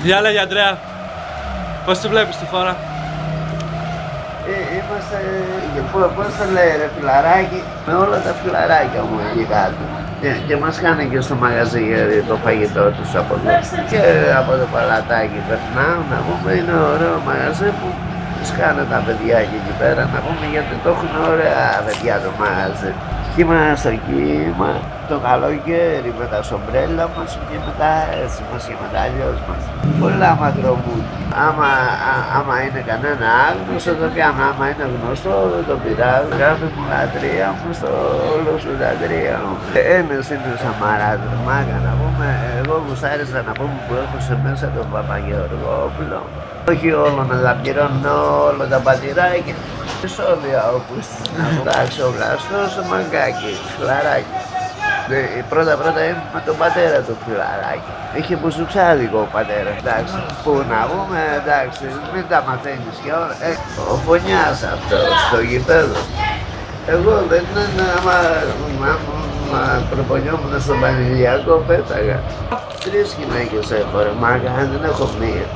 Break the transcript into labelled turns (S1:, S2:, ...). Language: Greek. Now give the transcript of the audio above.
S1: Γεια λέγε Αντρέα, πώς τη βλέπεις τη φορά?
S2: Είμαστε, πώς το λέει ρε φιλαράκι, με όλα τα φιλαράκια μου εκεί κάτω. Και μας κάνει και στο μαγαζί το φαγητό τους από εδώ. Και από το παλατάκι περνάω, να πούμε, είναι ωραίο μαγαζί που τους κάνω τα παιδιά και εκεί πέρα, να πούμε, γιατί το έχουν ωραία παιδιά το μαγαζί. Κύμα στο κύμα, το καλοκαίρι με τα σομπρέλα μας και μετά έτσι μας και με τα αλλιώς μας. Πολλά μακρομούτια. Άμα είναι κανένα άγνωστο το πιάνω, άμα είναι γνωστό δεν το πειράζω. Κάθε μου λατρεία μου στο όλο σου λατρεία μου. Ένας είναι ο Σαμαράτης, μάγκα να πούμε, εγώ γουστάρισα να πούμε που έχω σε μέσα τον Παπαγεωργόπουλο. Όχι όλο να τα πληρώνω όλα τα πατηράκια. Εσόδια όπως εντάξει ο Βλαστός, ο Μαγκάκη, φιλαράκι. Πρώτα είναι με τον πατέρα του φιλαράκι. Είχε μπουζουξάδικο ο πατέρας, εντάξει. Που να πούμε, εντάξει, μην τα μαθαίνεις και όλα. Ο Φωνιάς αυτός, στο γηπέδο. Εγώ δεν είναι, άμα προπονιόμουν στον Πανηλιακό, πέταγα. 3 γυναίκες έχω ρε μάγκα, δεν έχω μία.